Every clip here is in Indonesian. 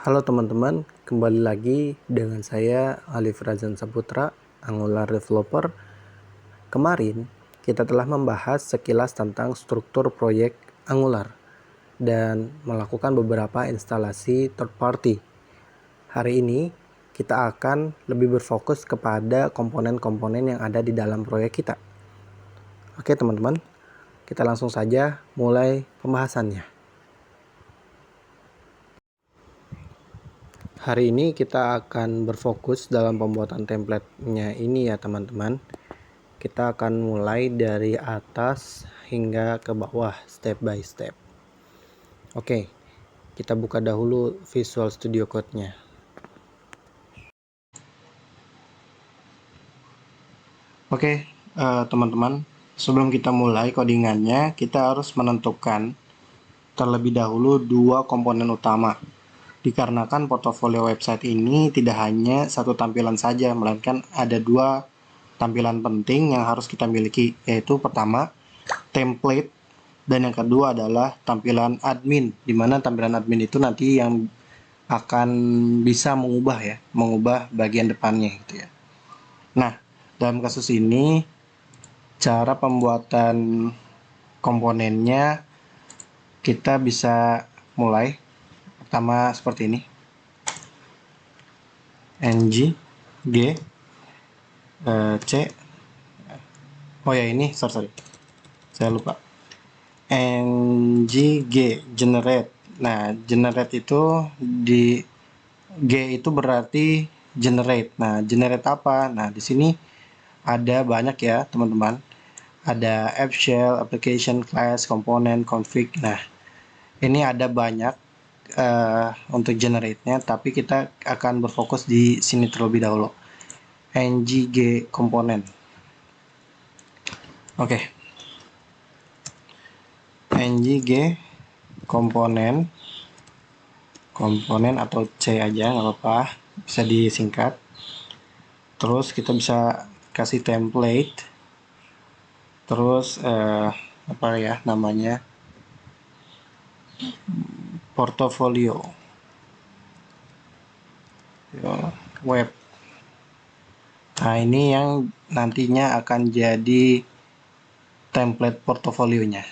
Halo teman-teman, kembali lagi dengan saya Alif Razan Saputra, Angular Developer. Kemarin kita telah membahas sekilas tentang struktur proyek Angular dan melakukan beberapa instalasi third party. Hari ini kita akan lebih berfokus kepada komponen-komponen yang ada di dalam proyek kita. Oke teman-teman, kita langsung saja mulai pembahasannya. Hari ini kita akan berfokus dalam pembuatan template-nya ini ya teman-teman. Kita akan mulai dari atas hingga ke bawah step by step. Oke, kita buka dahulu Visual Studio Code-nya. Oke, teman-teman, sebelum kita mulai codingannya, kita harus menentukan terlebih dahulu dua komponen utama. Dikarenakan portofolio website ini tidak hanya satu tampilan saja, melainkan ada dua tampilan penting yang harus kita miliki, yaitu pertama template dan yang kedua adalah tampilan admin, di mana tampilan admin itu nanti yang akan bisa mengubah bagian depannya gitu ya. Nah, dalam kasus ini cara pembuatan komponennya kita bisa mulai pertama seperti ini. ng g c oh ya ini sorry saya lupa ng g generate. Nah, generate itu di G itu berarti generate. Nah, generate apa? Nah, di sini ada banyak ya, teman-teman. Ada app shell, application class, component, config. Nah, ini ada banyak untuk generate-nya, tapi kita akan berfokus di sini terlebih dahulu. ng component. Oke. ng komponen atau C aja nggak apa-apa, bisa disingkat. Terus kita bisa kasih template, terus apa ya namanya, portofolio web. Nah, ini yang nantinya akan jadi template portofolionya.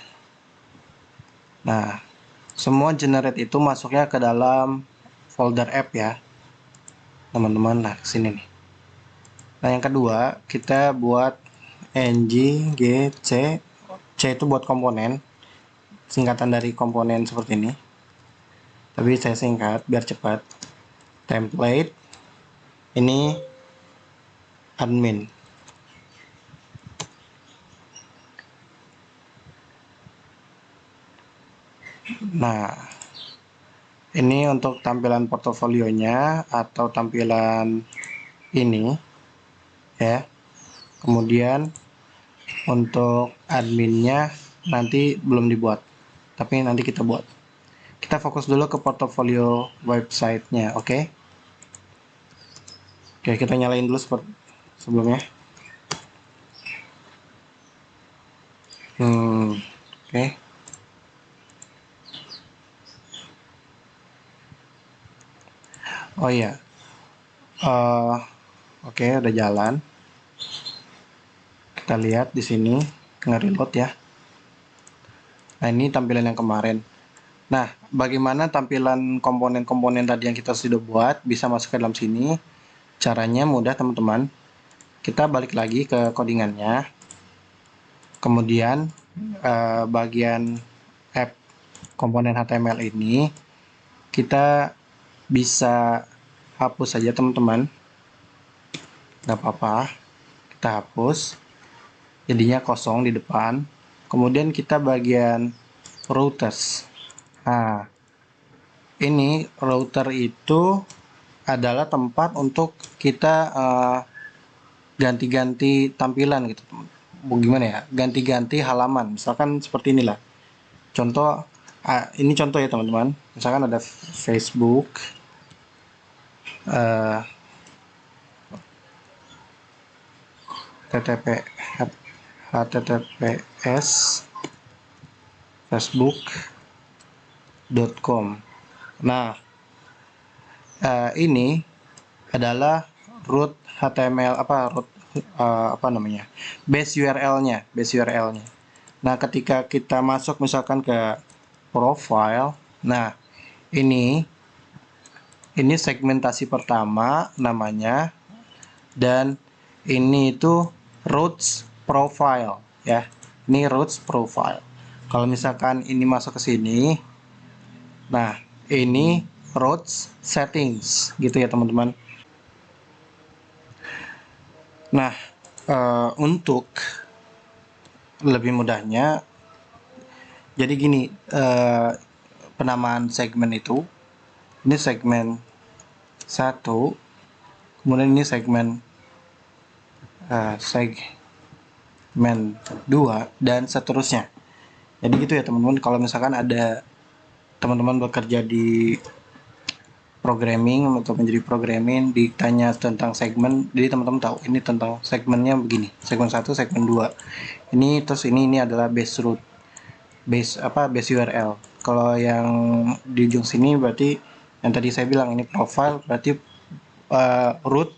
Nah, semua generate itu masuknya ke dalam folder app ya, teman-teman. Nah, kesini nih. Nah, yang kedua kita buat ng g c. C itu buat komponen, singkatan dari komponen seperti ini. Tapi saya singkat biar cepat. Template ini admin. Nah, ini untuk tampilan portofolionya atau tampilan ini ya. Kemudian untuk adminnya nanti belum dibuat, tapi nanti kita buat. Kita fokus dulu ke portofolio websitenya, oke? Oke, kita nyalain dulu seperti sebelumnya. Oke. Oh iya. Oke, udah jalan. Kita lihat di sini nge-reload ya. Nah, ini tampilan yang kemarin. Nah, bagaimana tampilan komponen-komponen tadi yang kita sudah buat bisa masuk ke dalam sini? Caranya mudah, teman-teman. Kita balik lagi ke codingannya. Kemudian bagian app komponen HTML ini kita bisa hapus saja, teman-teman. Nggak apa-apa, kita hapus. Jadinya kosong di depan. Kemudian kita bagian routers. Nah, ini router itu adalah tempat untuk kita ganti-ganti tampilan gitu, teman. Gimana ya? Ganti-ganti halaman. Misalkan seperti inilah. Contoh, ini contoh ya teman-teman. Misalkan ada Facebook, https facebook.com. Nah, ini adalah root HTML base URL-nya. Nah, ketika kita masuk misalkan ke profile, nah ini segmentasi pertama namanya, dan ini itu routes profile ya. Ini routes profile. Kalau misalkan ini masuk ke sini, nah ini routes settings gitu ya teman-teman. Nah, untuk lebih mudahnya, jadi gini, penamaan segmen itu, ini segmen 1, kemudian ini segmen 2, dan seterusnya. Jadi gitu ya teman-teman. Kalau misalkan ada teman-teman bekerja di programming atau menjadi programming, ditanya tentang segmen, jadi teman-teman tahu ini tentang segmennya begini, segmen 1, segmen 2. Ini terus ini adalah base root, base URL. Kalau yang di ujung sini berarti yang tadi saya bilang ini profile, berarti root,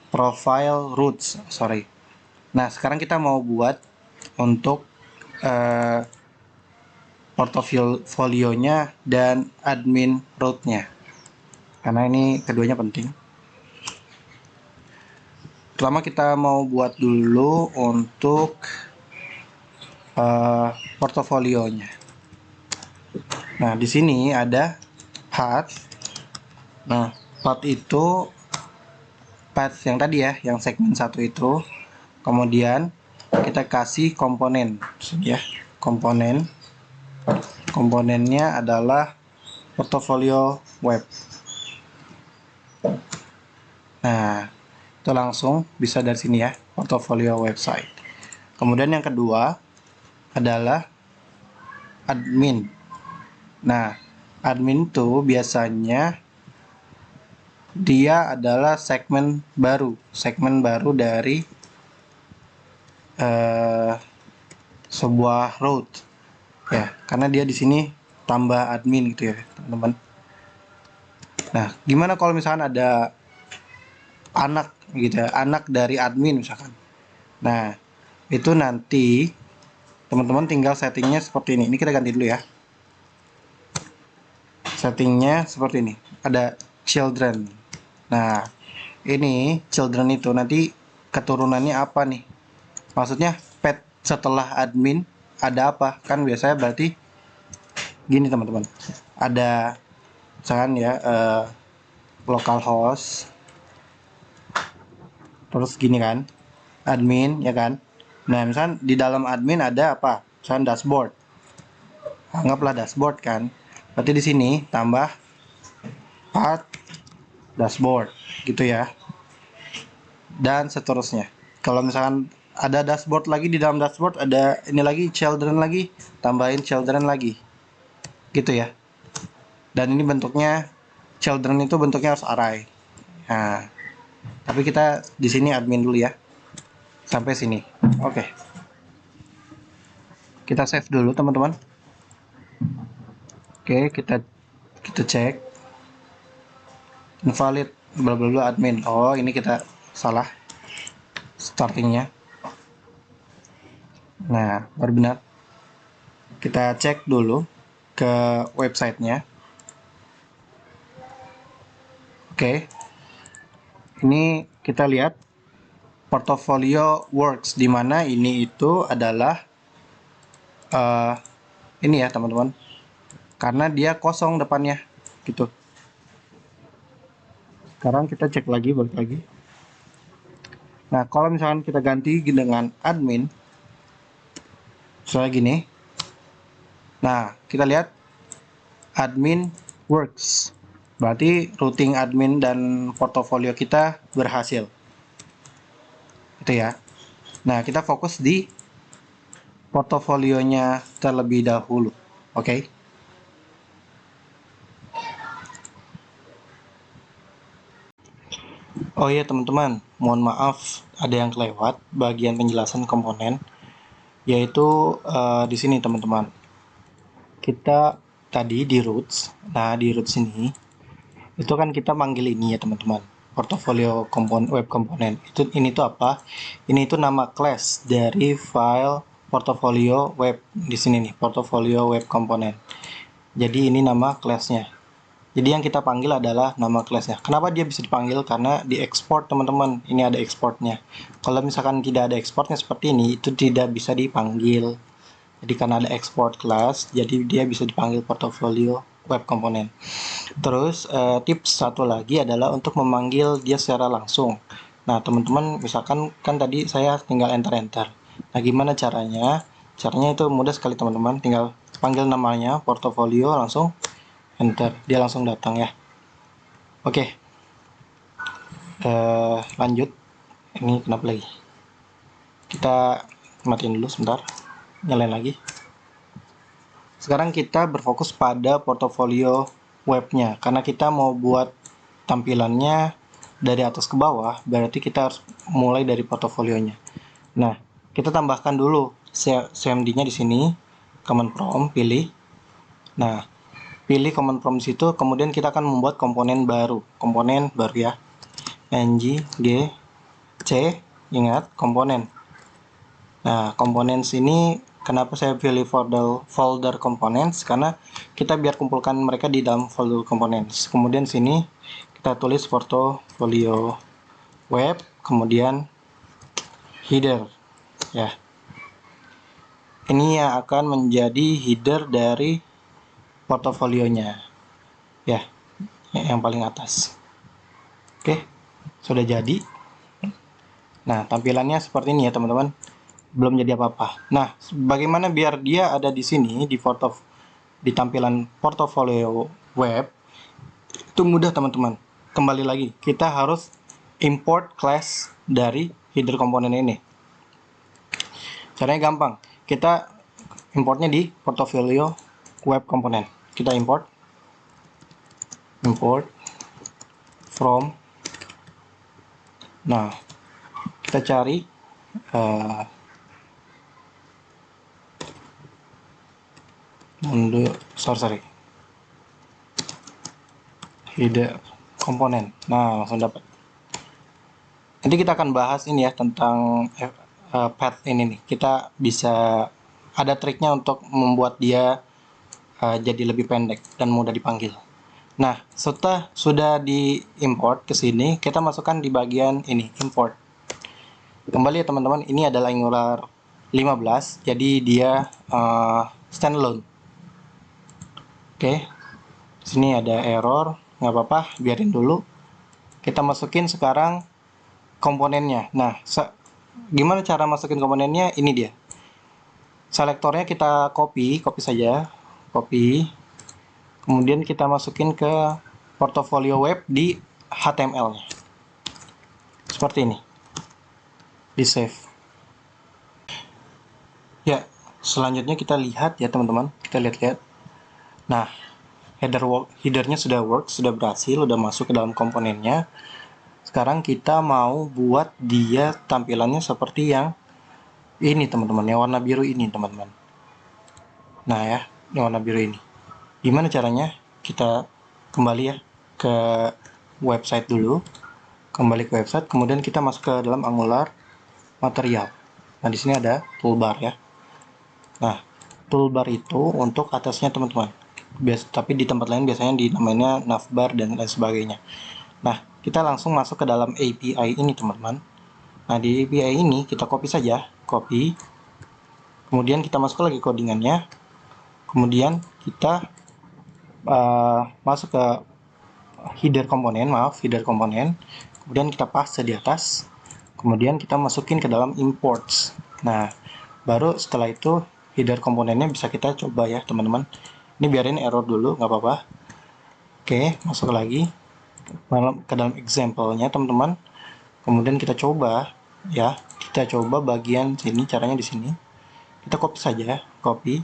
profile roots, sorry. Nah, sekarang kita mau buat untuk portofolionya dan admin rootnya, karena ini keduanya penting. Pertama kita mau buat dulu untuk portofolionya. Nah, di sini ada path. Nah, path itu path yang tadi ya, yang segmen 1 itu. Kemudian kita kasih komponen ya. Komponennya adalah portofolio web. Nah, itu langsung bisa dari sini ya, portofolio website. Kemudian yang kedua adalah admin. Nah, admin itu biasanya dia adalah segmen baru dari sebuah route ya, karena dia di sini tambah admin gitu ya teman-teman. Nah, gimana kalau misalkan ada anak gitu ya, anak dari admin misalkan. Nah, itu nanti teman-teman tinggal settingnya seperti ini. Ini kita ganti dulu ya. Settingnya seperti ini. Ada children. Nah, ini children itu nanti keturunannya apa nih? Maksudnya pet setelah admin ada apa? Kan biasanya berarti gini teman-teman. Ada misalkan ya localhost, terus gini kan, admin ya kan. Nah, misalkan di dalam admin ada apa? Misalkan dashboard. Anggaplah dashboard kan. Berarti di sini tambah part dashboard gitu ya. Dan seterusnya. Kalau misalkan ada dashboard lagi, di dalam dashboard ada ini lagi children lagi, tambahin children lagi. Gitu ya. Dan ini bentuknya children itu bentuknya harus array. Nah, tapi kita di sini admin dulu ya. Sampai sini. Oke. Kita save dulu teman-teman. Oke, kita cek. Invalid bla bla bla admin. Oh, ini kita salah startingnya. Nah, baru benar. Kita cek dulu ke websitenya. Oke. Ini kita lihat portfolio works, di mana ini itu adalah ini ya teman-teman, karena dia kosong depannya gitu. Sekarang kita cek lagi, balik lagi. Nah, kalau misalkan kita ganti dengan admin, misalnya gini. Nah, kita lihat admin works. Berarti routing admin dan portofolio kita berhasil. Itu ya. Nah, kita fokus di portofolionya terlebih dahulu. Oke. Oh iya teman-teman, mohon maaf ada yang kelewat bagian penjelasan komponen, yaitu di sini teman-teman. Kita tadi di roots. Nah, di roots ini Itu kan kita manggil ini ya teman-teman, portofolio web komponen. Ini tuh apa? Ini tuh nama class dari file portofolio web di sini nih, portofolio web komponen. Jadi ini nama classnya. Jadi yang kita panggil adalah nama classnya. Kenapa dia bisa dipanggil? Karena diekspor teman-teman. Ini ada ekspornya. Kalau misalkan tidak ada ekspornya seperti ini, itu tidak bisa dipanggil. Jadi karena ada export class, jadi dia bisa dipanggil portofolio web komponen. Terus tips satu lagi adalah untuk memanggil dia secara langsung. Nah teman-teman misalkan kan tadi saya tinggal enter. Nah gimana caranya? Caranya itu mudah sekali teman-teman. Tinggal panggil namanya portofolio langsung enter, dia langsung datang ya. Oke, lanjut. Ini kenapa lagi? Kita matiin dulu sebentar, nyalain lagi. Sekarang kita berfokus pada portofolio webnya, karena kita mau buat tampilannya dari atas ke bawah, berarti kita harus mulai dari portofolionya. Nah, kita tambahkan dulu cmd-nya di sini, command prompt, pilih. Nah, pilih command prompt situ, kemudian kita akan membuat komponen baru ya. ng g c, ingat komponen. Nah, komponen sini kenapa saya pilih folder components? Karena kita biar kumpulkan mereka di dalam folder components. Kemudian sini kita tulis portofolio web, kemudian header ya. Ini yang akan menjadi header dari portofolionya ya, yang paling atas. Oke, sudah jadi. Nah, tampilannya seperti ini ya teman-teman. Belum jadi apa-apa. Nah, bagaimana biar dia ada di sini di tampilan portofolio web? Itu mudah teman-teman. Kembali lagi, kita harus import class dari header komponen ini. Caranya gampang. Kita importnya di portofolio web komponen. Kita import from. Nah, kita cari header komponen. Nah, langsung dapat. Nanti kita akan bahas ini ya tentang path ini nih. Kita bisa ada triknya untuk membuat dia jadi lebih pendek dan mudah dipanggil. Nah, setelah sudah diimport ke sini, kita masukkan di bagian ini, import. Kembali ya teman-teman, ini adalah Angular 15, jadi dia standalone. Oke, sini ada error, nggak apa-apa, biarin dulu. Kita masukin sekarang komponennya. Nah, gimana cara masukin komponennya? Ini dia. Selektornya kita copy saja, copy. Kemudian kita masukin ke portofolio web di HTML-nya. Seperti ini. Di save. Ya, selanjutnya kita lihat ya teman-teman. Kita lihat-lihat. Nah, headernya sudah sudah berhasil, sudah masuk ke dalam komponennya. Sekarang kita mau buat dia tampilannya seperti yang ini teman-teman, yang warna biru ini teman-teman. Nah ya, yang warna biru ini. Gimana caranya? Kita kembali ya ke website dulu. Kembali ke website, kemudian kita masuk ke dalam Angular material. Nah, di sini ada toolbar ya. Nah, toolbar itu untuk atasnya teman-teman. Tapi di tempat lain biasanya dinamainya navbar dan lain sebagainya. Nah, kita langsung masuk ke dalam API ini teman-teman. Nah, di API ini kita copy saja, copy. Kemudian kita masuk lagi codingannya. Kemudian kita masuk ke header komponen. Kemudian kita paste di atas. Kemudian kita masukin ke dalam imports. Nah, baru setelah itu header komponennya bisa kita coba ya teman-teman. Ini biarin error dulu, nggak apa-apa. Oke, masuk lagi ke dalam example-nya teman-teman. Kemudian kita coba ya, kita coba bagian sini, caranya di sini. Kita copy saja, copy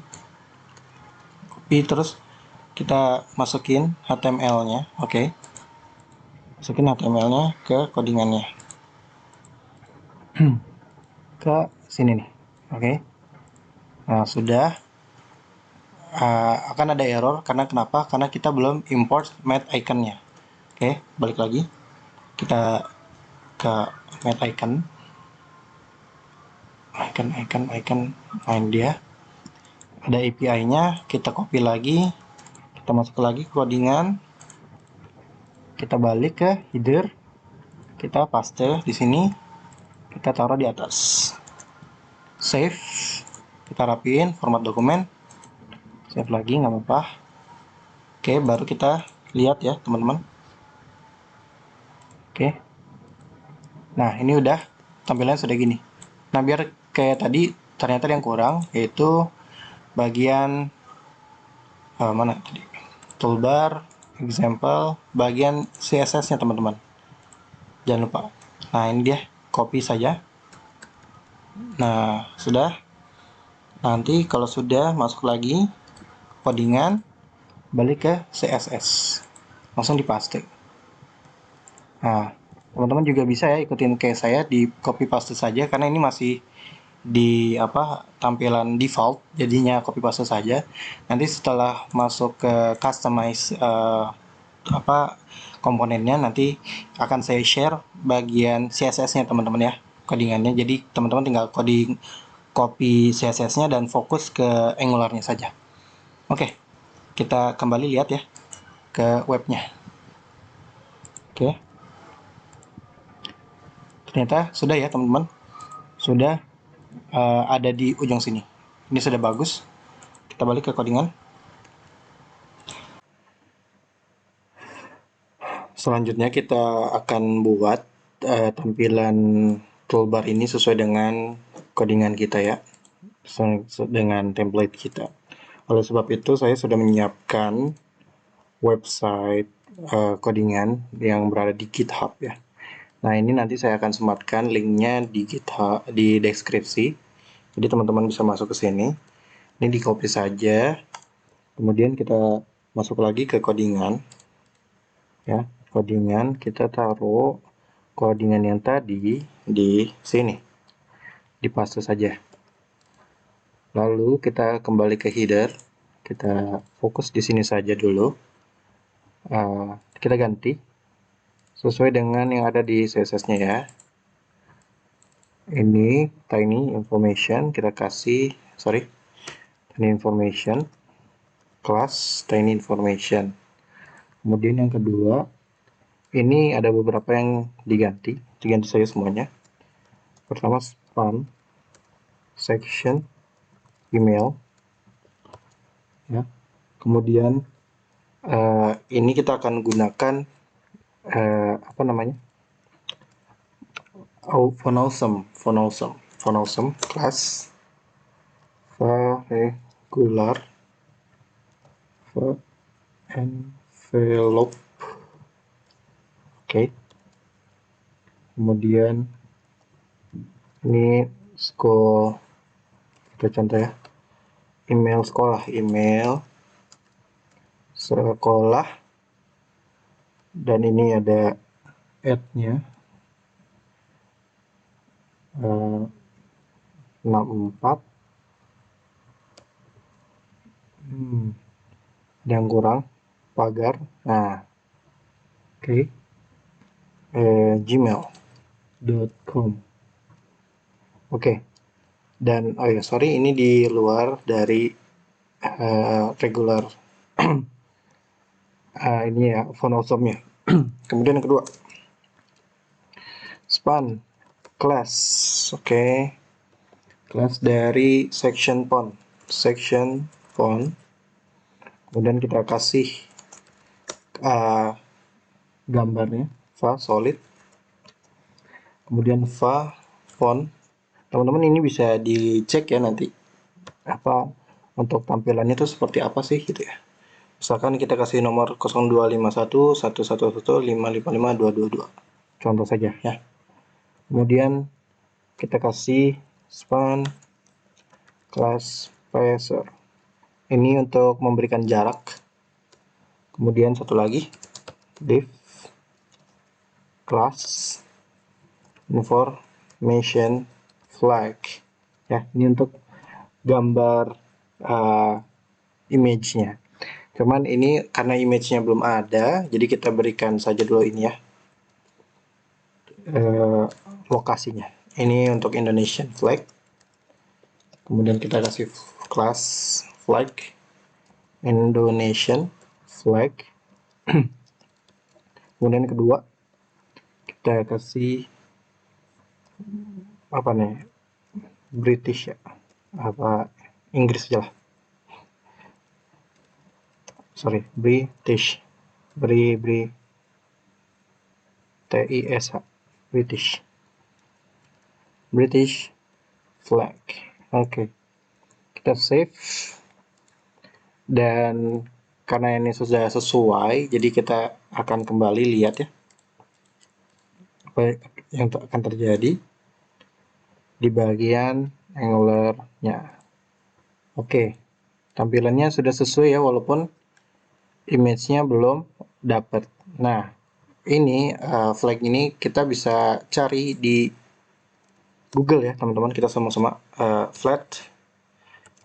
terus kita masukin HTML-nya. Oke. Masukin HTML-nya ke codingannya. Ke sini nih. Oke. Nah, sudah akan ada error karena kenapa? Karena kita belum import matte icon-nya. Oke, balik lagi. Kita ke main icon. Main dia. Ada API-nya, kita copy lagi. Kita masuk lagi ke codingan. Kita balik ke header. Kita paste di sini. Kita taruh di atas. Save. Kita rapiin format dokumen. Save lagi, nggak apa-apa. Oke, baru kita lihat ya, teman-teman. Oke. Nah, ini udah tampilannya sudah gini. Nah, biar kayak tadi, ternyata yang kurang yaitu bagian mana tadi? Toolbar, example, bagian CSS-nya, teman-teman. Jangan lupa. Nah, ini dia, copy saja. Nah, sudah. Nanti kalau sudah masuk lagi codingan, balik ke CSS. Langsung dipaste. Nah, teman-teman juga bisa ya ikutin kayak saya di copy paste saja karena ini masih di tampilan default, jadinya copy paste saja. Nanti setelah masuk ke customize komponennya, nanti akan saya share bagian CSS-nya, teman-teman ya, codingannya. Jadi teman-teman tinggal copy CSS-nya dan fokus ke Angular-nya saja. Oke, kita kembali lihat ya ke webnya. Oke, ternyata sudah ya, teman-teman, sudah ada di ujung sini. Ini sudah bagus. Kita balik ke codingan. Selanjutnya kita akan buat tampilan toolbar ini sesuai dengan codingan kita ya, dengan template kita. Oleh sebab itu saya sudah menyiapkan website codingan yang berada di GitHub ya. Nah, ini nanti saya akan sematkan linknya di GitHub di deskripsi. Jadi teman-teman bisa masuk ke sini. Ini di copy saja. Kemudian kita masuk lagi ke codingan. Ya, codingan kita taruh codingan yang tadi di sini. Dipaste saja. Lalu kita kembali ke header. Kita fokus di sini saja dulu. Kita ganti sesuai dengan yang ada di CSS-nya ya. Ini tiny information, kita kasih tiny information, class tiny information. Kemudian yang kedua, ini ada beberapa yang diganti saja semuanya. Pertama span, section, email, ya. Kemudian ini kita akan gunakan Phonosome class regular envelope. Oke. Kemudian ini school, kita contoh ya, email sekolah dan ini ada add-nya 64 yang kurang pagar. Nah, oke. gmail.com. Oke. Dan ini di luar dari regular ini ya, Phonosome-nya. Kemudian yang kedua, span class. Oke. Class dari section font. Kemudian kita kasih gambarnya solid. Kemudian font. Teman-teman ini bisa dicek ya nanti untuk tampilannya itu seperti apa sih gitu ya. Misalkan kita kasih nomor 02511111555222. Contoh saja ya. Kemudian kita kasih span class spacer. Ini untuk memberikan jarak. Kemudian satu lagi, div class information flag. Ya, ini untuk gambar image-nya. Cuman ini karena image-nya belum ada, jadi kita berikan saja dulu ini ya, lokasinya. Ini untuk Indonesian flag. Kemudian kita kasih class flag Indonesian flag. Kemudian kedua kita kasih apa nih, British ya, apa Inggris aja lah, sorry, British, TISH, British flag. Oke, kita save, dan karena ini sudah sesuai, jadi kita akan kembali lihat ya apa yang akan terjadi di bagian Angular-nya. Oke, tampilannya sudah sesuai ya, walaupun image-nya belum dapat. Nah, ini flag ini kita bisa cari di Google ya teman-teman, kita sama-sama flat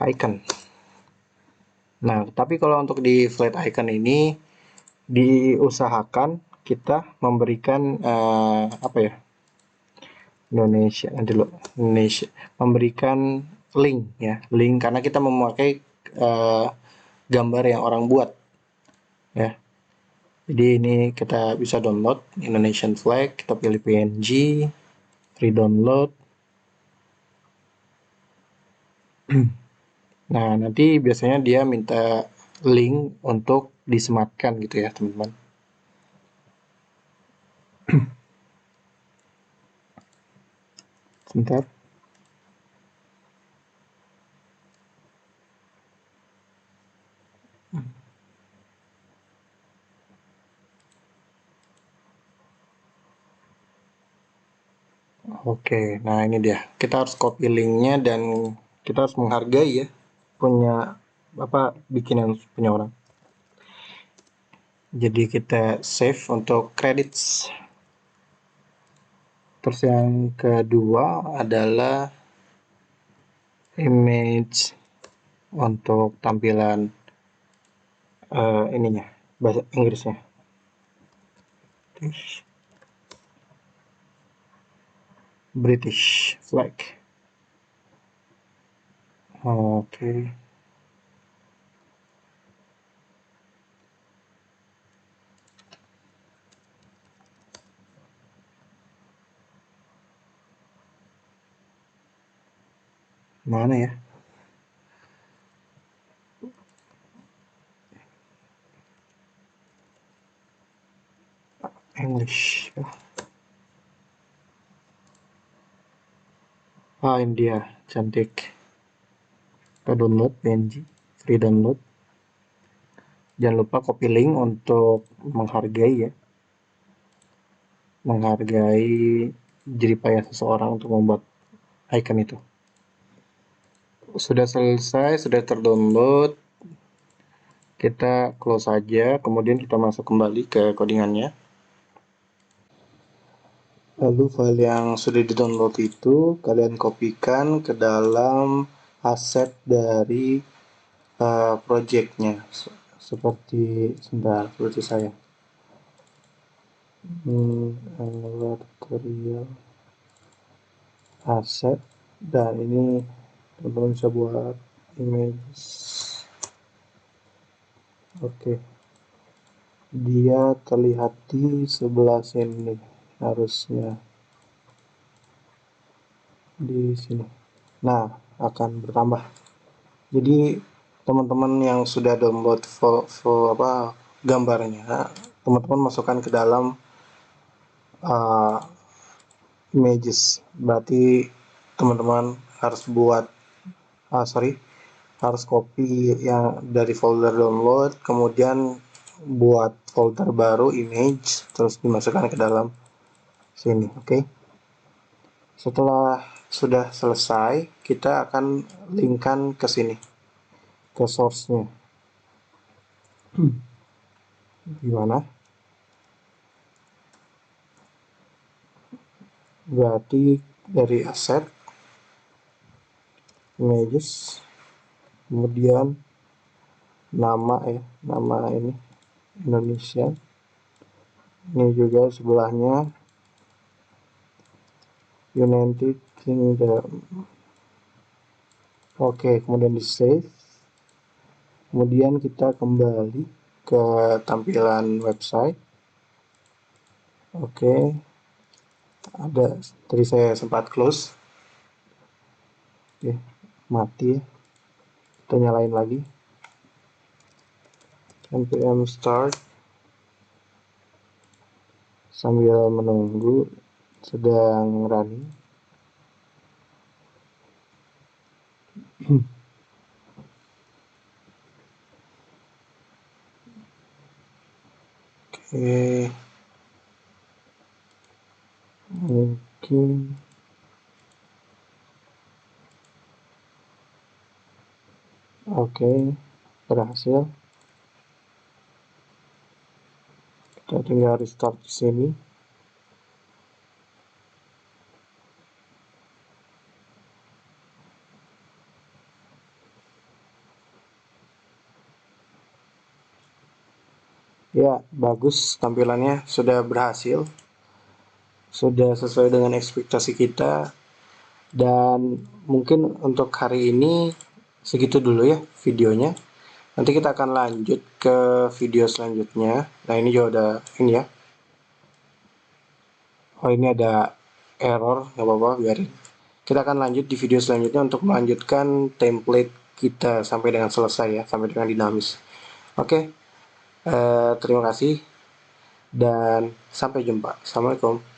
icon. Nah, tapi kalau untuk di flat icon ini diusahakan kita memberikan apa ya, Indonesia dulu, Indonesia, memberikan link ya, link, karena kita memakai gambar yang orang buat ya. Jadi ini kita bisa download Indonesian flag, kita pilih PNG, free download. Nah, nanti biasanya dia minta link untuk disematkan gitu ya, teman-teman. Sebentar. Oke, nah ini dia. Kita harus copy linknya dan kita harus menghargai ya punya apa, bikinan punya orang. Jadi kita save untuk credits. Terus yang kedua adalah image untuk tampilan ininya, bahasa Inggrisnya. British flag. Oke. Mana ya? English. Ah, ini dia, cantik. Kita download PNG, free download. Jangan lupa copy link untuk menghargai ya, menghargai jeripaya seseorang untuk membuat icon itu. Sudah selesai, sudah terdownload, kita close saja, kemudian kita masuk kembali ke codingannya. Lalu file yang sudah di-download itu kalian kopikan ke dalam aset dari projectnya, seperti sebentar, seperti saya. Angular tutorial aset, dan ini teman-teman bisa buat image. Oke, dia terlihat di sebelah sini, harusnya di sini. Nah, akan bertambah. Jadi teman-teman yang sudah download gambarnya, teman-teman masukkan ke dalam images. Berarti teman-teman harus buat harus copy yang dari folder download, kemudian buat folder baru image, terus dimasukkan ke dalam sini. Oke. Setelah sudah selesai, kita akan linkkan ke sini, ke source-nya. Gimana? Berarti dari aset, images, kemudian nama ya, nama ini Indonesia. Ini juga sebelahnya United Kingdom. Oke, kemudian di save. Kemudian kita kembali ke tampilan website. Oke, ada tadi saya sempat close. Oke, mati ya. Kita nyalain lagi. npm start. Sambil menunggu sedang running. Oke, mungkin oke, berhasil. Kita tinggal restart di sini. Ya, bagus tampilannya, sudah berhasil. Sudah sesuai dengan ekspektasi kita. Dan mungkin untuk hari ini segitu dulu ya videonya. Nanti kita akan lanjut ke video selanjutnya. Nah, ini juga udah ini ya. Oh, ini ada error, nggak apa-apa, biarin. Kita akan lanjut di video selanjutnya untuk melanjutkan template kita sampai dengan selesai ya, sampai dengan dinamis. Oke, terima kasih dan sampai jumpa. Assalamualaikum.